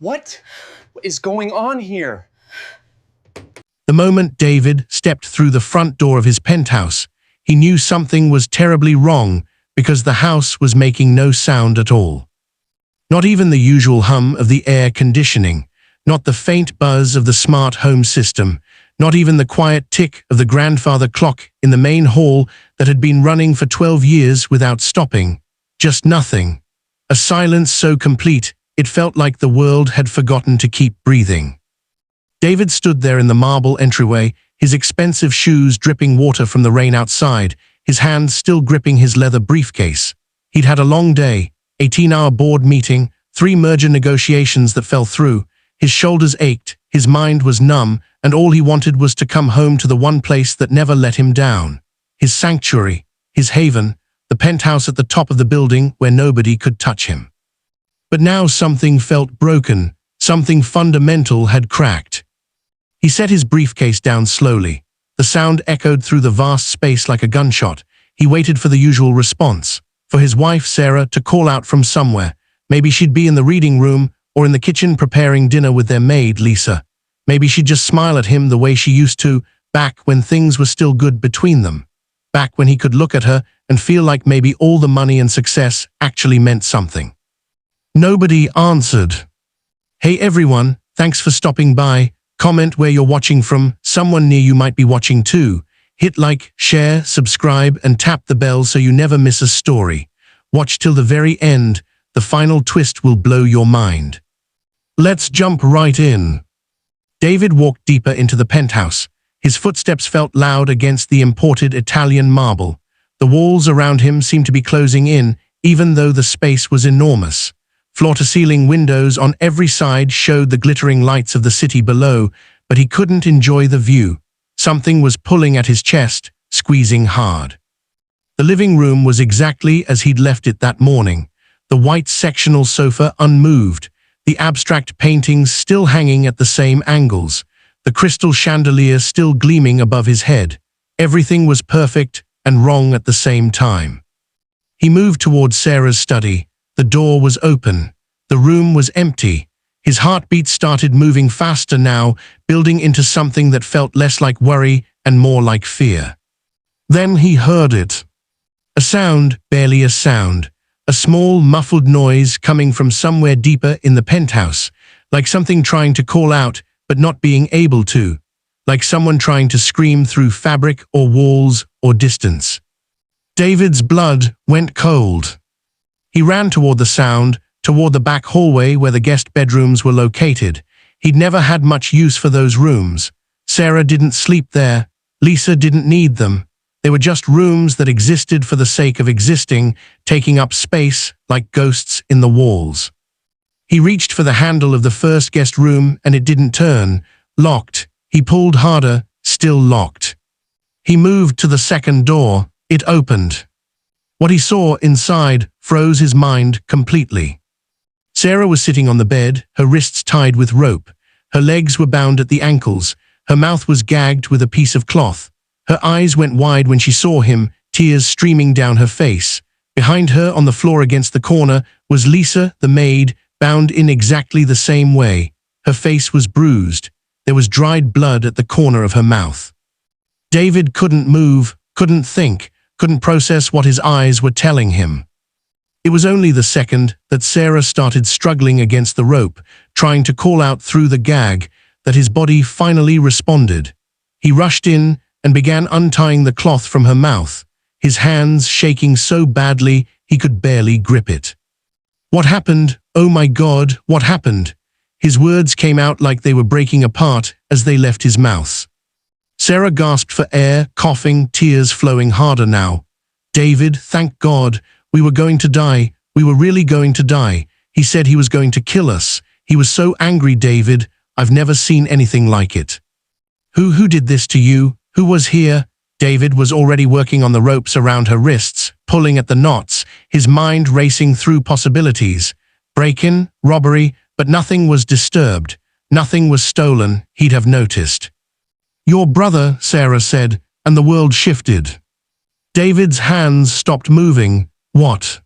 What is going on here? The moment David stepped through the front door of his penthouse, he knew something was terribly wrong because the house was making no sound at all. Not even the usual hum of the air conditioning, not the faint buzz of the smart home system, not even the quiet tick of the grandfather clock in the main hall that had been running for 12 years without stopping. Just nothing. A silence so complete, it felt like the world had forgotten to keep breathing. David stood there in the marble entryway, his expensive shoes dripping water from the rain outside, his hands still gripping his leather briefcase. He'd had a long day, 18-hour board meeting, 3 merger negotiations that fell through. His shoulders ached, his mind was numb, and all he wanted was to come home to the one place that never let him down. His sanctuary, his haven, the penthouse at the top of the building where nobody could touch him. But now something felt broken, something fundamental had cracked. He set his briefcase down slowly. The sound echoed through the vast space like a gunshot. He waited for the usual response, for his wife Sarah to call out from somewhere. Maybe she'd be in the reading room or in the kitchen preparing dinner with their maid, Lisa. Maybe she'd just smile at him the way she used to, back when things were still good between them. Back when he could look at her and feel like maybe all the money and success actually meant something. Nobody answered. Hey everyone, thanks for stopping by. Comment where you're watching from. Someone near you might be watching too. Hit like, share, subscribe, and tap the bell so you never miss a story. Watch till the very end. The final twist will blow your mind. Let's jump right in. David walked deeper into the penthouse. His footsteps felt loud against the imported Italian marble. The walls around him seemed to be closing in, even though the space was enormous. Floor-to-ceiling windows on every side showed the glittering lights of the city below, but he couldn't enjoy the view. Something was pulling at his chest, squeezing hard. The living room was exactly as he'd left it that morning. The white sectional sofa unmoved, the abstract paintings still hanging at the same angles, the crystal chandelier still gleaming above his head. Everything was perfect and wrong at the same time. He moved towards Sarah's study. The door was open. The room was empty. His heartbeat started moving faster now, building into something that felt less like worry and more like fear. Then he heard it. A sound, barely a sound. A small, muffled noise coming from somewhere deeper in the penthouse, like something trying to call out but not being able to, like someone trying to scream through fabric or walls or distance. David's blood went cold. He ran toward the sound, toward the back hallway where the guest bedrooms were located. He'd never had much use for those rooms. Sarah didn't sleep there. Lisa didn't need them. They were just rooms that existed for the sake of existing, taking up space like ghosts in the walls. He reached for the handle of the first guest room and it didn't turn. Locked. He pulled harder, still locked. He moved to the second door. It opened. What he saw inside froze his mind completely. Sarah was sitting on the bed, her wrists tied with rope. Her legs were bound at the ankles. Her mouth was gagged with a piece of cloth. Her eyes went wide when she saw him, tears streaming down her face. Behind her, on the floor against the corner, was Lisa, the maid, bound in exactly the same way. Her face was bruised. There was dried blood at the corner of her mouth. David couldn't move, couldn't think, couldn't process what his eyes were telling him. It was only the second that Sarah started struggling against the rope, trying to call out through the gag, that his body finally responded. He rushed in and began untying the cloth from her mouth, his hands shaking so badly he could barely grip it. What happened? Oh my God, what happened? His words came out like they were breaking apart as they left his mouth. Sarah gasped for air, coughing, tears flowing harder now. David, thank God, we were going to die. We were really going to die. He said he was going to kill us. He was so angry, David. I've never seen anything like it. Who did this to you? Who was here? David was already working on the ropes around her wrists, pulling at the knots, his mind racing through possibilities. Break-in, robbery, but nothing was disturbed. Nothing was stolen, he'd have noticed. Your brother, Sarah said, and the world shifted. David's hands stopped moving. What?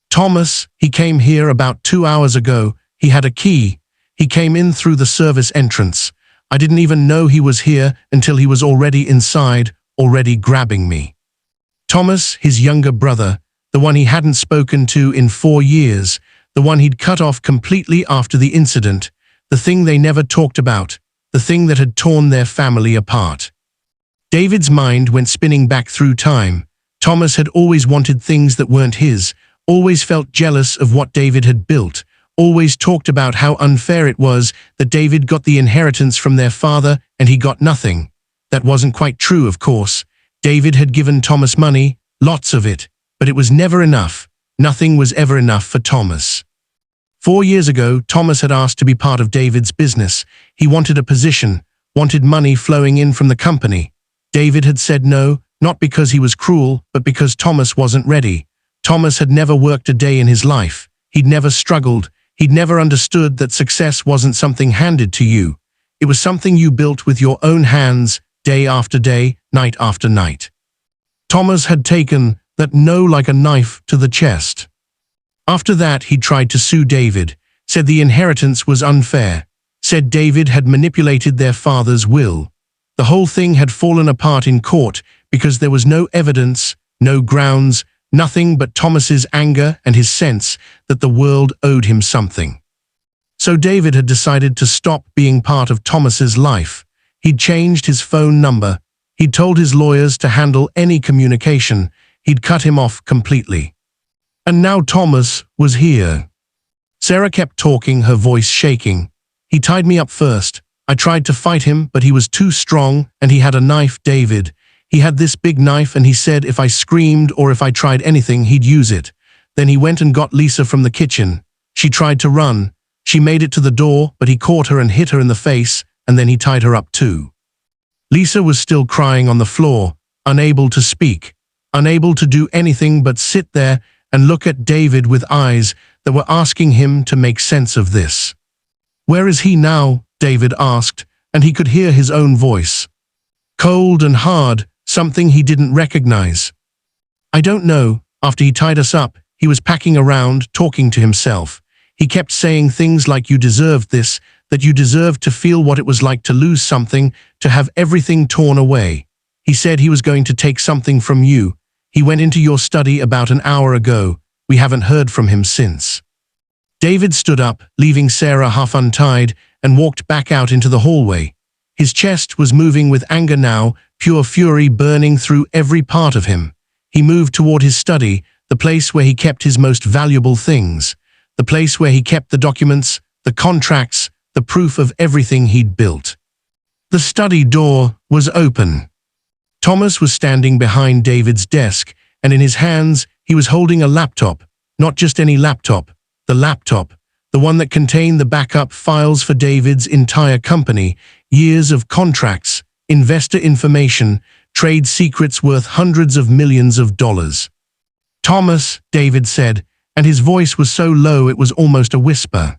Thomas, he came here about 2 hours ago. He had a key. He came in through the service entrance. I didn't even know he was here until he was already inside, already grabbing me. Thomas, his younger brother, the one he hadn't spoken to in 4 years, the one he'd cut off completely after the incident, the thing they never talked about, the thing that had torn their family apart. David's mind went spinning back through time. Thomas had always wanted things that weren't his, always felt jealous of what David had built, always talked about how unfair it was that David got the inheritance from their father and he got nothing. That wasn't quite true, of course. David had given Thomas money, lots of it, but it was never enough. Nothing was ever enough for Thomas. 4 years ago, Thomas had asked to be part of David's business. He wanted a position, wanted money flowing in from the company. David had said no, not because he was cruel, but because Thomas wasn't ready. Thomas had never worked a day in his life. He'd never struggled. He'd never understood that success wasn't something handed to you. It was something you built with your own hands, day after day, night after night. Thomas had taken that no like a knife to the chest. After that, he tried to sue David, said the inheritance was unfair, said David had manipulated their father's will. The whole thing had fallen apart in court because there was no evidence, no grounds, nothing but Thomas's anger and his sense that the world owed him something. So David had decided to stop being part of Thomas's life. He'd changed his phone number. He'd told his lawyers to handle any communication. He'd cut him off completely. And now Thomas was here. Sarah kept talking, her voice shaking. He tied me up first. I tried to fight him, but he was too strong, and he had a knife, David. He had this big knife, and he said if I screamed or if I tried anything, he'd use it. Then he went and got Lisa from the kitchen. She tried to run. She made it to the door, but he caught her and hit her in the face, and then he tied her up too. Lisa was still crying on the floor, unable to speak, unable to do anything but sit there and look at David with eyes that were asking him to make sense of this. "Where is he now?" David asked, and he could hear his own voice. Cold and hard, something he didn't recognize. "I don't know. After he tied us up, he was packing around, talking to himself. He kept saying things like you deserved this, that you deserved to feel what it was like to lose something, to have everything torn away. He said he was going to take something from you. He went into your study about an hour ago. We haven't heard from him since." David stood up, leaving Sarah half untied, and walked back out into the hallway. His chest was moving with anger now, pure fury burning through every part of him. He moved toward his study, the place where he kept his most valuable things, the place where he kept the documents, the contracts, the proof of everything he'd built. The study door was open. Thomas was standing behind David's desk, and in his hands he was holding a laptop, not just any laptop, the one that contained the backup files for David's entire company, years of contracts, investor information, trade secrets worth hundreds of millions of dollars. "Thomas," David said, and his voice was so low it was almost a whisper.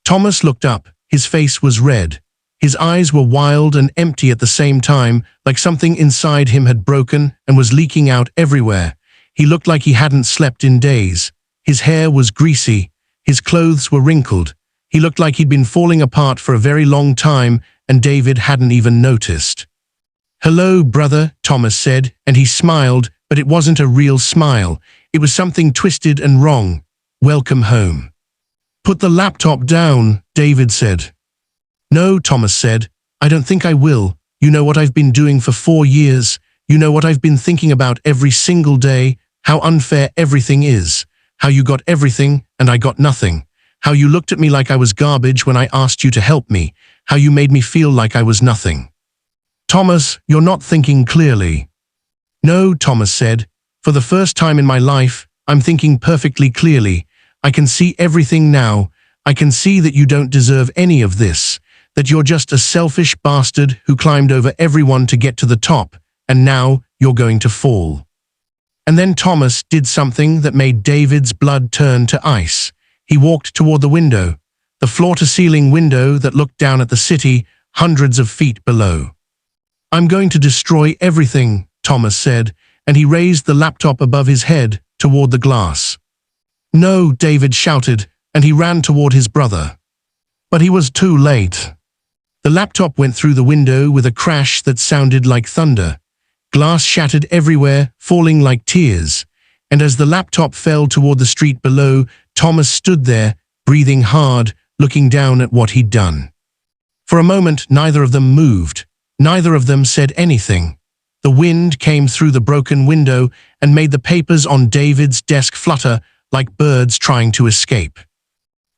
Thomas looked up. His face was red. His eyes were wild and empty at the same time, like something inside him had broken and was leaking out everywhere. He looked like he hadn't slept in days. His hair was greasy. His clothes were wrinkled. He looked like he'd been falling apart for a very long time, and David hadn't even noticed. "Hello, brother," Thomas said, and he smiled, but it wasn't a real smile. It was something twisted and wrong. "Welcome home." "Put the laptop down," David said. "No," Thomas said. "I don't think I will. You know what I've been doing for 4 years. You know what I've been thinking about every single day, how unfair everything is. How you got everything and I got nothing. How you looked at me like I was garbage when I asked you to help me. How you made me feel like I was nothing." "Thomas, you're not thinking clearly." "No," Thomas said. "For the first time in my life, I'm thinking perfectly clearly. I can see everything now. I can see that you don't deserve any of this, that you're just a selfish bastard who climbed over everyone to get to the top, and now you're going to fall." And then Thomas did something that made David's blood turn to ice. He walked toward the window, the floor-to-ceiling window that looked down at the city hundreds of feet below. "I'm going to destroy everything," Thomas said, and he raised the laptop above his head toward the glass. "No," David shouted, and he ran toward his brother. But he was too late. The laptop went through the window with a crash that sounded like thunder. Glass shattered everywhere, falling like tears. And as the laptop fell toward the street below, Thomas stood there, breathing hard, looking down at what he'd done. For a moment, neither of them moved. Neither of them said anything. The wind came through the broken window and made the papers on David's desk flutter like birds trying to escape.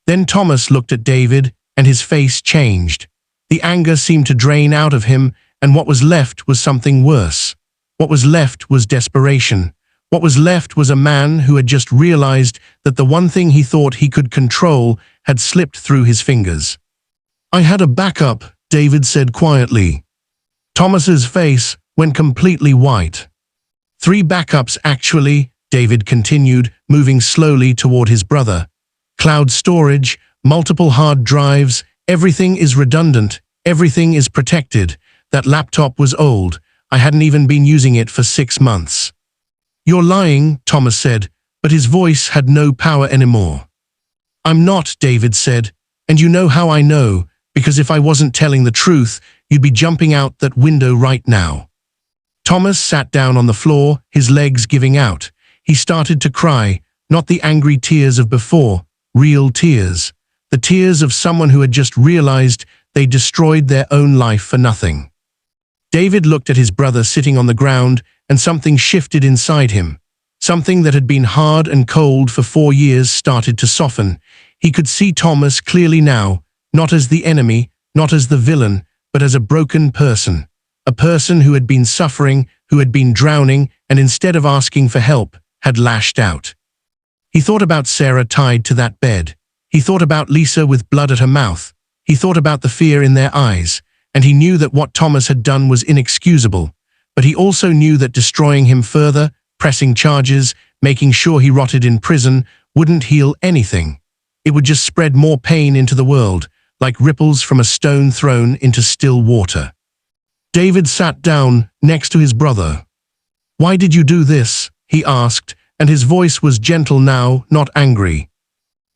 Then Thomas looked at David, and his face changed. The anger seemed to drain out of him, and what was left was something worse. What was left was desperation. What was left was a man who had just realized that the one thing he thought he could control had slipped through his fingers. "I had a backup," David said quietly. Thomas's face went completely white. "3 backups, actually," David continued, moving slowly toward his brother. "Cloud storage, multiple hard drives, everything is redundant, everything is protected. That laptop was old. I hadn't even been using it for 6 months." "You're lying," Thomas said, but his voice had no power anymore. "I'm not," David said, "and you know how I know, because if I wasn't telling the truth, you'd be jumping out that window right now." Thomas sat down on the floor, his legs giving out. He started to cry, not the angry tears of before, real tears. The tears of someone who had just realized they destroyed their own life for nothing. David looked at his brother sitting on the ground, and something shifted inside him. Something that had been hard and cold for 4 years started to soften. He could see Thomas clearly now, not as the enemy, not as the villain, but as a broken person. A person who had been suffering, who had been drowning, and instead of asking for help, had lashed out. He thought about Sarah tied to that bed. He thought about Lisa with blood at her mouth. He thought about the fear in their eyes, and he knew that what Thomas had done was inexcusable. But he also knew that destroying him further, pressing charges, making sure he rotted in prison, wouldn't heal anything. It would just spread more pain into the world, like ripples from a stone thrown into still water. David sat down next to his brother. "Why did you do this?" he asked, and his voice was gentle now, not angry.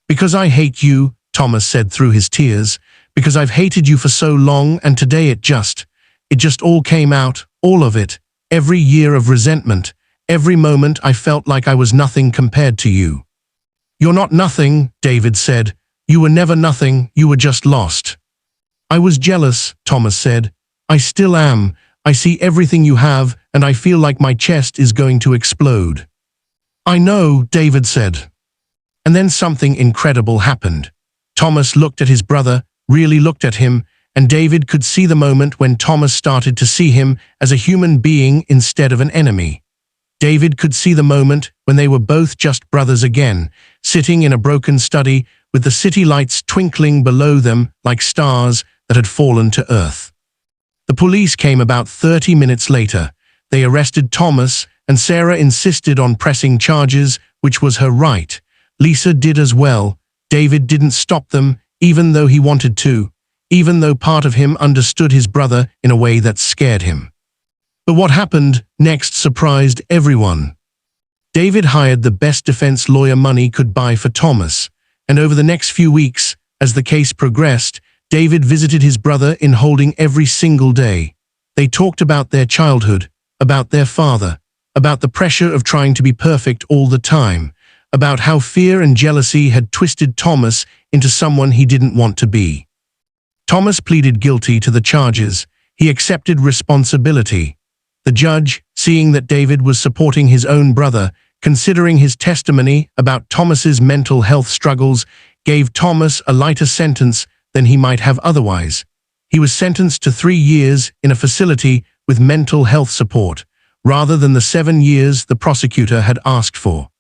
"Because I hate you," Thomas said through his tears. "Because I've hated you for so long, and today it just all came out, all of it. Every year of resentment, every moment I felt like I was nothing compared to you." "You're not nothing," David said. "You were never nothing, you were just lost." "I was jealous," Thomas said. "I still am. I see everything you have, and I feel like my chest is going to explode." "I know," David said. And then something incredible happened. Thomas looked at his brother, really looked at him, and David could see the moment when Thomas started to see him as a human being instead of an enemy. David could see the moment when they were both just brothers again, sitting in a broken study with the city lights twinkling below them like stars that had fallen to earth. The police came about 30 minutes later. They arrested Thomas, and Sarah insisted on pressing charges, which was her right. Lisa did as well. David didn't stop them, even though he wanted to, even though part of him understood his brother in a way that scared him. But what happened next surprised everyone. David hired the best defense lawyer money could buy for Thomas, and over the next few weeks, as the case progressed, David visited his brother in holding every single day. They talked about their childhood, about their father, about the pressure of trying to be perfect all the time, about how fear and jealousy had twisted Thomas into someone he didn't want to be. Thomas pleaded guilty to the charges. He accepted responsibility. The judge, seeing that David was supporting his own brother, considering his testimony about Thomas's mental health struggles, gave Thomas a lighter sentence than he might have otherwise. He was sentenced to 3 years in a facility with mental health support, rather than the 7 years the prosecutor had asked for.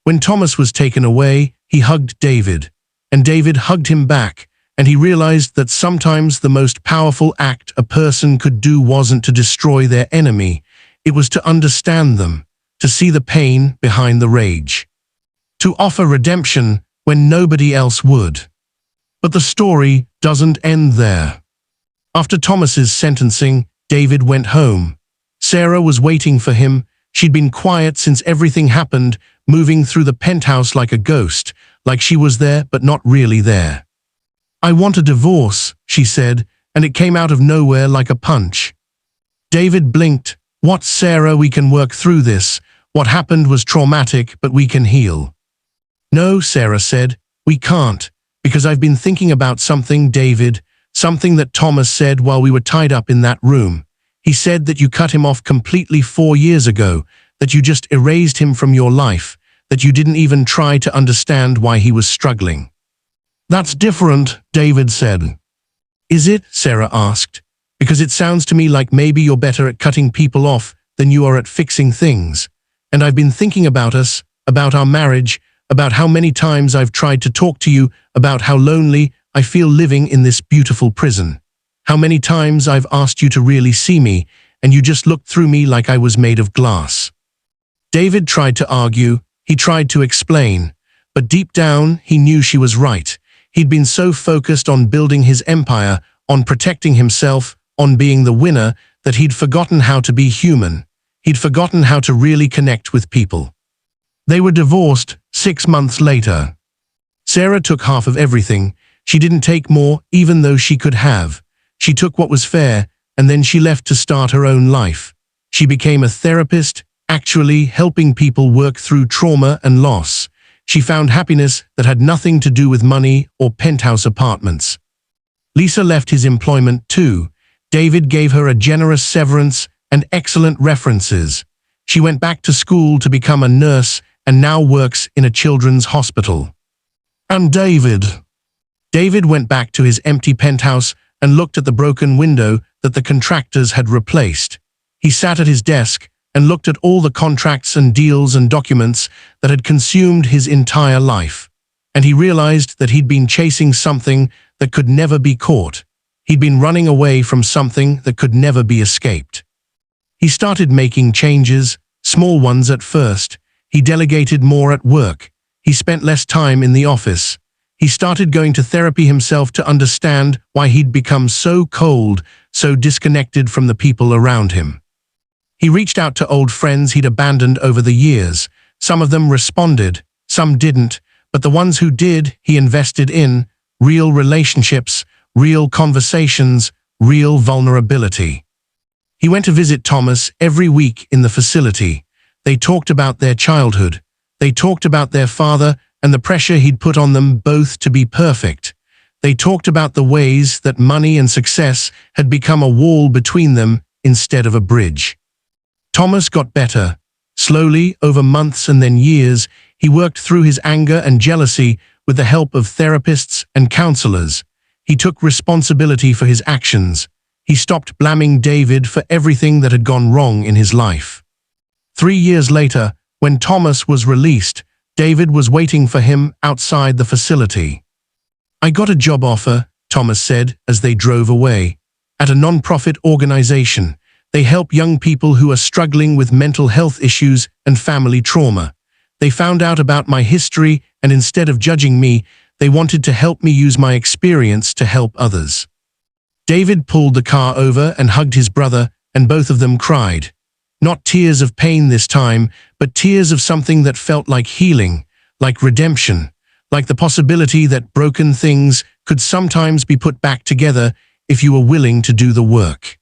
When Thomas was taken away, he hugged David, and David hugged him back, and he realized that sometimes the most powerful act a person could do wasn't to destroy their enemy, it was to understand them, to see the pain behind the rage, to offer redemption when nobody else would. But the story doesn't end there. After Thomas's sentencing, David went home. Sarah was waiting for him. She'd been quiet since everything happened, moving through the penthouse like a ghost, like she was there but not really there. "I want a divorce," she said, and it came out of nowhere like a punch. David blinked. "What, Sarah, we can work through this. What happened was traumatic, but we can heal." "No," Sarah said, "we can't, because I've been thinking about something, David, something that Thomas said while we were tied up in that room. He said that you cut him off completely 4 years ago, that you just erased him from your life, that you didn't even try to understand why he was struggling." "That's different," David said. "Is it?" Sarah asked. "Because it sounds to me like maybe you're better at cutting people off than you are at fixing things. And I've been thinking about us, about our marriage, about how many times I've tried to talk to you about how lonely I feel living in this beautiful prison. How many times I've asked you to really see me, and you just looked through me like I was made of glass." David tried to argue, he tried to explain, but deep down he knew she was right. He'd been so focused on building his empire, on protecting himself, on being the winner, that he'd forgotten how to be human. He'd forgotten how to really connect with people. They were divorced 6 months later. Sarah took half of everything. She didn't take more, even though she could have. She took what was fair, and then she left to start her own life. She became a therapist, actually helping people work through trauma and loss. She found happiness that had nothing to do with money or penthouse apartments. Lisa left his employment too. David gave her a generous severance and excellent references. She went back to school to become a nurse and now works in a children's hospital. And David went back to his empty penthouse and looked at the broken window that the contractors had replaced. He sat at his desk and looked at all the contracts and deals and documents that had consumed his entire life. And he realized that he'd been chasing something that could never be caught. He'd been running away from something that could never be escaped. He started making changes, small ones at first. He delegated more at work. He spent less time in the office. He started going to therapy himself to understand why he'd become so cold, so disconnected from the people around him. He reached out to old friends he'd abandoned over the years. Some of them responded, some didn't, but the ones who did, he invested in real relationships, real conversations, real vulnerability. He went to visit Thomas every week in the facility. They talked about their childhood. They talked about their father and the pressure he'd put on them both to be perfect. They talked about the ways that money and success had become a wall between them instead of a bridge. Thomas got better. Slowly, over months and then years, he worked through his anger and jealousy with the help of therapists and counselors. He took responsibility for his actions. He stopped blaming David for everything that had gone wrong in his life. 3 years later, when Thomas was released, David was waiting for him outside the facility. "I got a job offer," Thomas said as they drove away, "at a non-profit organization. They help young people who are struggling with mental health issues and family trauma. They found out about my history, and instead of judging me, they wanted to help me use my experience to help others." David pulled the car over and hugged his brother, and both of them cried. Not tears of pain this time, but tears of something that felt like healing, like redemption, like the possibility that broken things could sometimes be put back together if you were willing to do the work.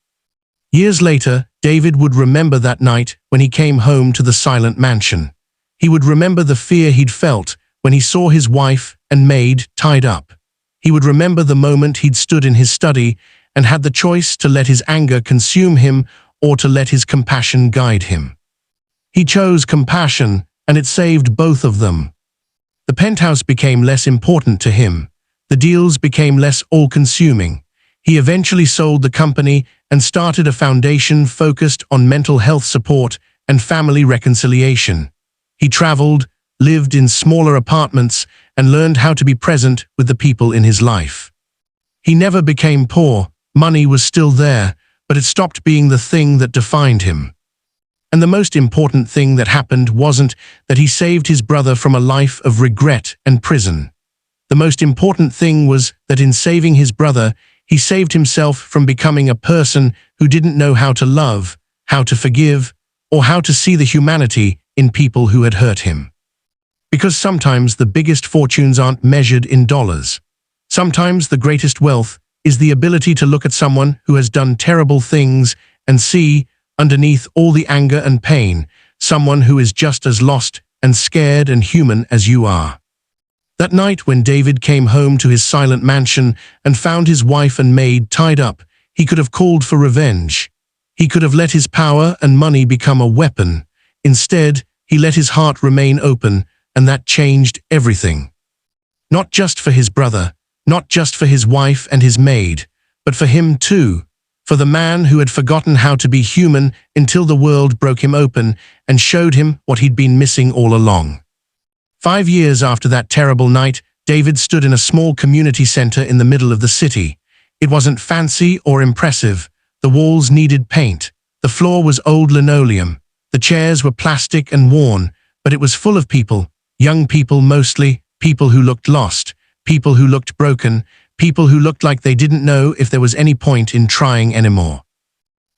Years later, David would remember that night when he came home to the silent mansion. He would remember the fear he'd felt when he saw his wife and Maid tied up. He would remember the moment he'd stood in his study and had the choice to let his anger consume him or to let his compassion guide him. He chose compassion, and it saved both of them. The penthouse became less important to him. The deals became less all-consuming. He eventually sold the company and started a foundation focused on mental health support and family reconciliation. He traveled, lived in smaller apartments, and learned how to be present with the people in his life. He never became poor. Money was still there, but it stopped being the thing that defined him. And the most important thing that happened wasn't that he saved his brother from a life of regret and prison. The most important thing was that in saving his brother, he saved himself from becoming a person who didn't know how to love, how to forgive, or how to see the humanity in people who had hurt him. Because sometimes the biggest fortunes aren't measured in dollars. Sometimes the greatest wealth is the ability to look at someone who has done terrible things and see, underneath all the anger and pain, someone who is just as lost and scared and human as you are. That night when David came home to his silent mansion and found his wife and maid tied up, he could have called for revenge. He could have let his power and money become a weapon. Instead, he let his heart remain open, and that changed everything. Not just for his brother, not just for his wife and his maid, but for him too, for the man who had forgotten how to be human until the world broke him open and showed him what he'd been missing all along. 5 years after that terrible night, David stood in a small community center in the middle of the city. It wasn't fancy or impressive. The walls needed paint. The floor was old linoleum. The chairs were plastic and worn, but it was full of people, young people mostly, people who looked lost, people who looked broken, people who looked like they didn't know if there was any point in trying anymore.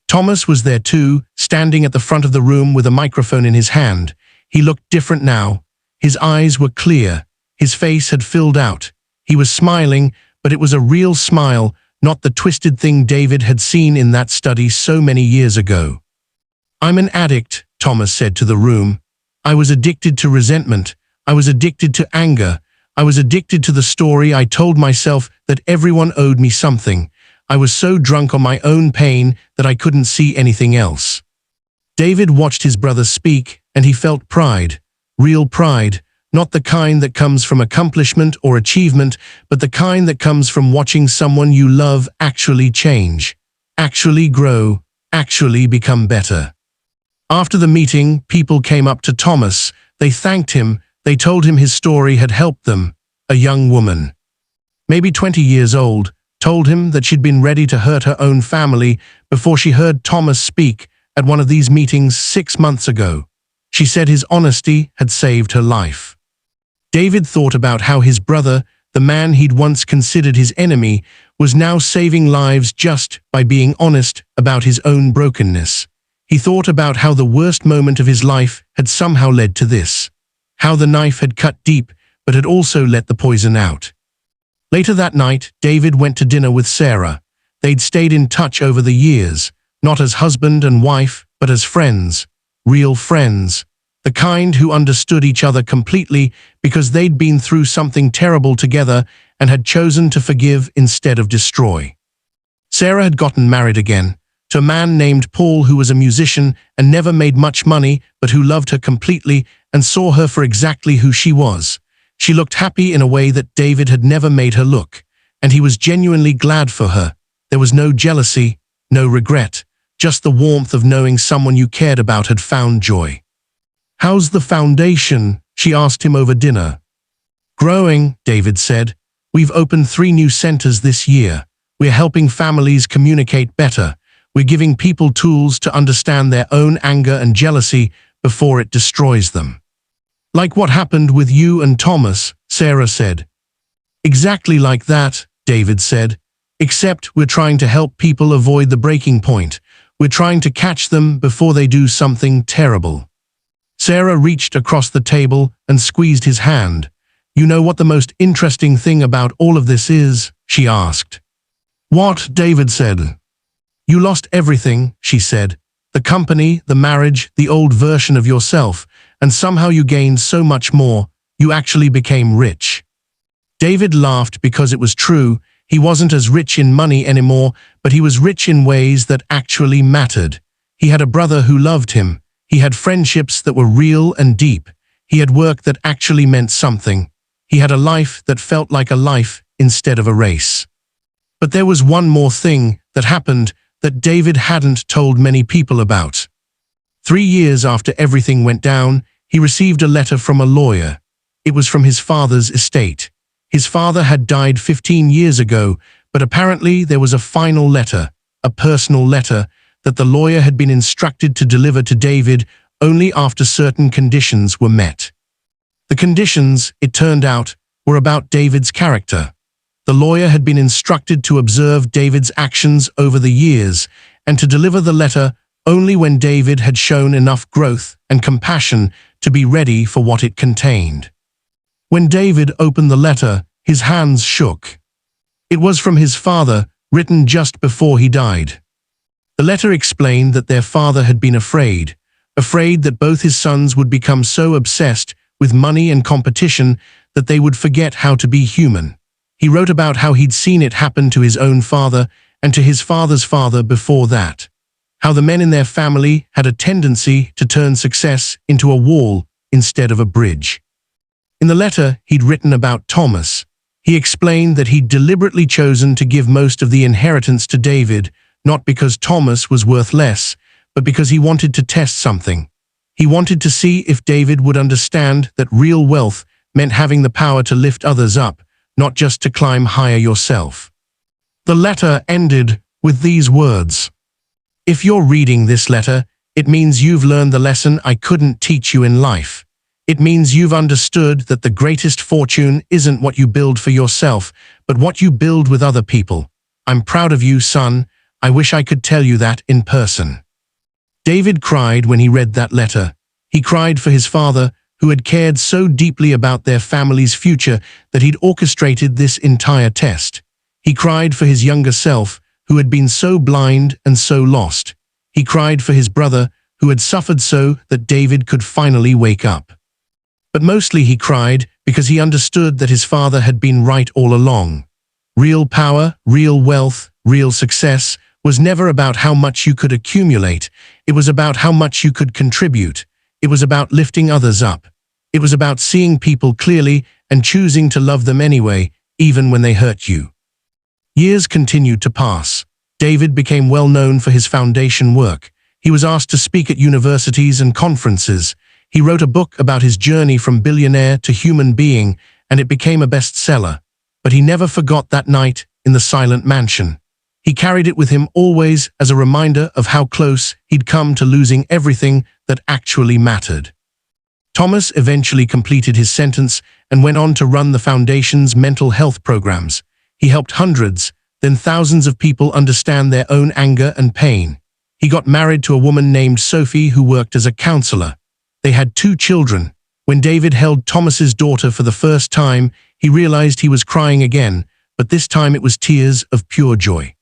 Thomas was there too, standing at the front of the room with a microphone in his hand. He looked different now. His eyes were clear. His face had filled out. He was smiling, but it was a real smile, not the twisted thing David had seen in that study so many years ago. "I'm an addict," Thomas said to the room. "I was addicted to resentment. I was addicted to anger. I was addicted to the story I told myself that everyone owed me something. I was so drunk on my own pain that I couldn't see anything else." David watched his brother speak, and he felt pride. Real pride, not the kind that comes from accomplishment or achievement, but the kind that comes from watching someone you love actually change, actually grow, actually become better. After the meeting, people came up to Thomas. They thanked him. They told him his story had helped them. A young woman, maybe 20 years old, told him that she'd been ready to hurt her own family before she heard Thomas speak at one of these meetings 6 months ago. She said his honesty had saved her life. David thought about how his brother, the man he'd once considered his enemy, was now saving lives just by being honest about his own brokenness. He thought about how the worst moment of his life had somehow led to this. How the knife had cut deep, but had also let the poison out. Later that night, David went to dinner with Sarah. They'd stayed in touch over the years, not as husband and wife, but as friends. Real friends. The kind who understood each other completely because they'd been through something terrible together and had chosen to forgive instead of destroy. Sarah had gotten married again, to a man named Paul who was a musician and never made much money, but who loved her completely and saw her for exactly who she was. She looked happy in a way that David had never made her look, and he was genuinely glad for her. There was no jealousy, no regret, just the warmth of knowing someone you cared about had found joy. "How's the foundation?" she asked him over dinner. "Growing," David said. "We've opened 3 new centers this year. We're helping families communicate better. We're giving people tools to understand their own anger and jealousy before it destroys them." "Like what happened with you and Thomas," Sarah said. "Exactly like that," David said. "Except we're trying to help people avoid the breaking point. We're trying to catch them before they do something terrible." Sarah reached across the table and squeezed his hand. "You know what the most interesting thing about all of this is?" she asked. "What?" David said. "You lost everything," she said. "The company, the marriage, the old version of yourself, and somehow you gained so much more. You actually became rich." David laughed because it was true. He wasn't as rich in money anymore, but he was rich in ways that actually mattered. He had a brother who loved him. He had friendships that were real and deep. He had work that actually meant something. He had a life that felt like a life instead of a race. But there was one more thing that happened that David hadn't told many people about. 3 years after everything went down, he received a letter from a lawyer. It was from his father's estate. His father had died 15 years ago, but apparently there was a final letter, a personal letter, that the lawyer had been instructed to deliver to David only after certain conditions were met. The conditions, it turned out, were about David's character. The lawyer had been instructed to observe David's actions over the years and to deliver the letter only when David had shown enough growth and compassion to be ready for what it contained. When David opened the letter, his hands shook. It was from his father, written just before he died. The letter explained that their father had been afraid that both his sons would become so obsessed with money and competition that they would forget how to be human. He wrote about how he'd seen it happen to his own father and to his father's father before that. How the men in their family had a tendency to turn success into a wall instead of a bridge. In the letter he'd written about Thomas, he explained that he'd deliberately chosen to give most of the inheritance to David, not because Thomas was worth less, but because he wanted to test something. He wanted to see if David would understand that real wealth meant having the power to lift others up, not just to climb higher yourself. The letter ended with these words. If you're reading this letter, it means you've learned the lesson I couldn't teach you in life. It means you've understood that the greatest fortune isn't what you build for yourself, but what you build with other people. I'm proud of you, son. I wish I could tell you that in person. David cried when he read that letter. He cried for his father, who had cared so deeply about their family's future that he'd orchestrated this entire test. He cried for his younger self, who had been so blind and so lost. He cried for his brother, who had suffered so that David could finally wake up. But mostly he cried because he understood that his father had been right all along. Real power, real wealth, real success was never about how much you could accumulate. It was about how much you could contribute. It was about lifting others up. It was about seeing people clearly and choosing to love them anyway, even when they hurt you. Years continued to pass. David became well known for his foundation work. He was asked to speak at universities and conferences. He wrote a book about his journey from billionaire to human being, and it became a bestseller. But he never forgot that night in the silent mansion. He carried it with him always as a reminder of how close he'd come to losing everything that actually mattered. Thomas eventually completed his sentence and went on to run the foundation's mental health programs. He helped hundreds, then thousands of people understand their own anger and pain. He got married to a woman named Sophie who worked as a counselor. They had 2 children. When David held Thomas's daughter for the first time, he realized he was crying again, but this time it was tears of pure joy.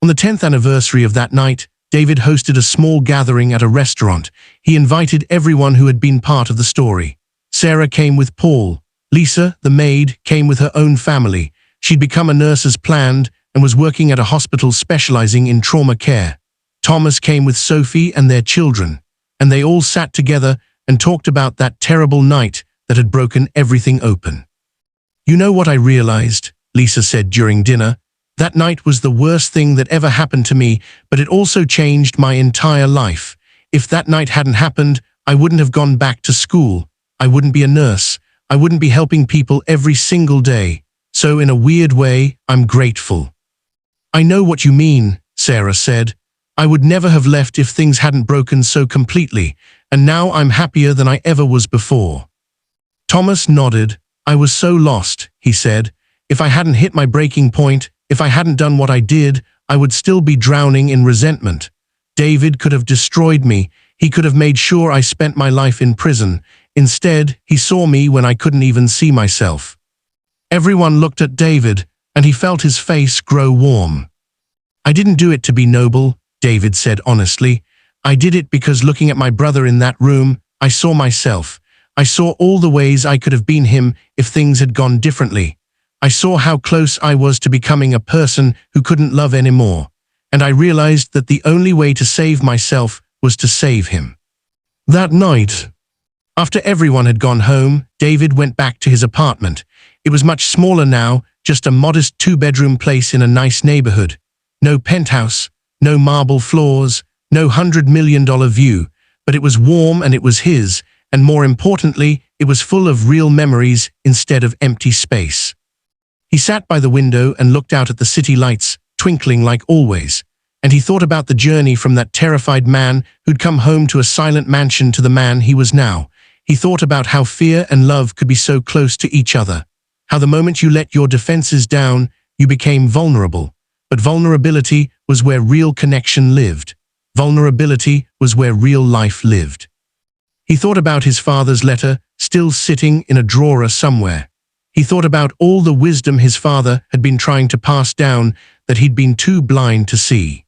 On the 10th anniversary of that night, David hosted a small gathering at a restaurant. He invited everyone who had been part of the story. Sarah came with Paul. Lisa, the maid, came with her own family. She'd become a nurse as planned and was working at a hospital specializing in trauma care. Thomas came with Sophie and their children, and they all sat together and talked about that terrible night that had broken everything open. You know what I realized, Lisa said during dinner. That night was the worst thing that ever happened to me, but it also changed my entire life. If that night hadn't happened, I wouldn't have gone back to school. I wouldn't be a nurse. I wouldn't be helping people every single day. So in a weird way, I'm grateful. I know what you mean, Sarah said. I would never have left if things hadn't broken so completely, and now I'm happier than I ever was before. Thomas nodded. I was so lost, he said. If I hadn't hit my breaking point, if I hadn't done what I did, I would still be drowning in resentment. David could have destroyed me. He could have made sure I spent my life in prison. Instead, he saw me when I couldn't even see myself. Everyone looked at David, and he felt his face grow warm. I didn't do it to be noble, David said honestly. I did it because looking at my brother in that room, I saw myself. I saw all the ways I could have been him if things had gone differently. I saw how close I was to becoming a person who couldn't love anymore, and I realized that the only way to save myself was to save him. That night, after everyone had gone home, David went back to his apartment. It was much smaller now, just a modest 2-bedroom place in a nice neighborhood. No penthouse, no marble floors, no $100 million view, but it was warm and it was his, and more importantly, it was full of real memories instead of empty space. He sat by the window and looked out at the city lights, twinkling like always, and he thought about the journey from that terrified man who'd come home to a silent mansion to the man he was now. He thought about how fear and love could be so close to each other, how the moment you let your defenses down, you became vulnerable. But vulnerability was where real connection lived. Vulnerability was where real life lived. He thought about his father's letter, still sitting in a drawer somewhere. He thought about all the wisdom his father had been trying to pass down that he'd been too blind to see.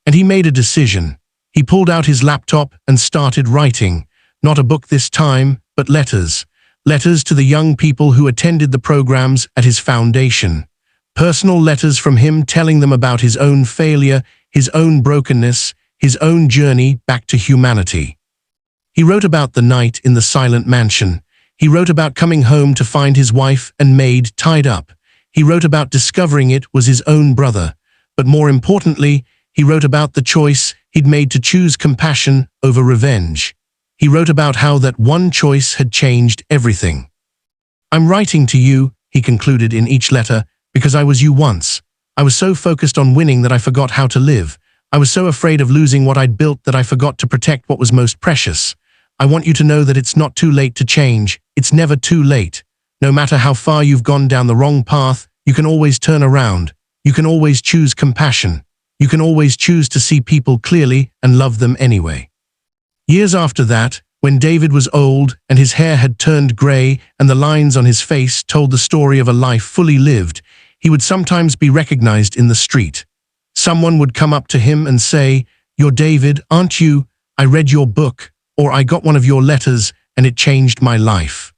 And he made a decision. He pulled out his laptop and started writing. Not a book this time, but letters. Letters to the young people who attended the programs at his foundation. Personal letters from him telling them about his own failure, his own brokenness, his own journey back to humanity. He wrote about the night in the silent mansion. He wrote about coming home to find his wife and Maid tied up. He wrote about discovering it was his own brother. But more importantly, he wrote about the choice he'd made to choose compassion over revenge. He wrote about how that one choice had changed everything. "I'm writing to you," he concluded in each letter, "because I was you once. I was so focused on winning that I forgot how to live. I was so afraid of losing what I'd built that I forgot to protect what was most precious. I want you to know that it's not too late to change. It's never too late. No matter how far you've gone down the wrong path, you can always turn around. You can always choose compassion. You can always choose to see people clearly and love them anyway." Years after that, when David was old and his hair had turned grey and the lines on his face told the story of a life fully lived, he would sometimes be recognized in the street. Someone would come up to him and say, "You're David, aren't you? I read your book," or "I got one of your letters and it changed my life."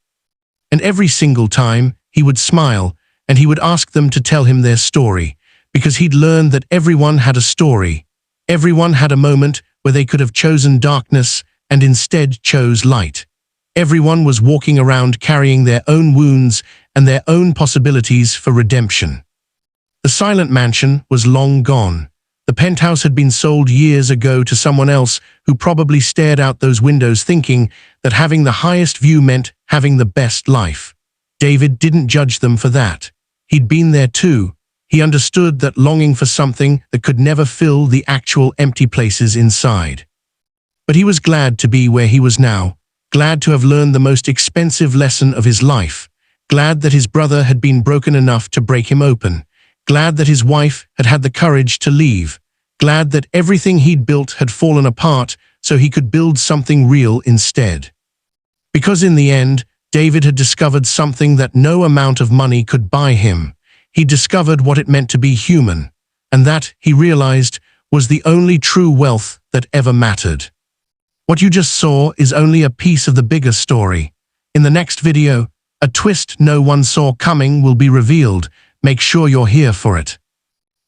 And every single time, he would smile and he would ask them to tell him their story, because he'd learned that everyone had a story. Everyone had a moment where they could have chosen darkness and instead chose light. Everyone was walking around carrying their own wounds and their own possibilities for redemption. The silent mansion was long gone. The penthouse had been sold years ago to someone else who probably stared out those windows thinking that having the highest view meant having the best life. David didn't judge them for that. He'd been there too. He understood that longing for something that could never fill the actual empty places inside. But he was glad to be where he was now, glad to have learned the most expensive lesson of his life, glad that his brother had been broken enough to break him open, glad that his wife had had the courage to leave, glad that everything he'd built had fallen apart so he could build something real instead. Because in the end, David had discovered something that no amount of money could buy him. He discovered what it meant to be human, and that, he realized, was the only true wealth that ever mattered. What you just saw is only a piece of the bigger story. In the next video, a twist no one saw coming will be revealed. Make sure you're here for it.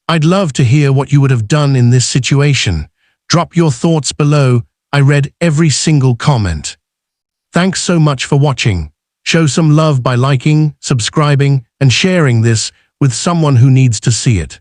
I'd love to hear what you would have done in this situation. Drop your thoughts below. I read every single comment. Thanks so much for watching. Show some love by liking, subscribing, and sharing this with someone who needs to see it.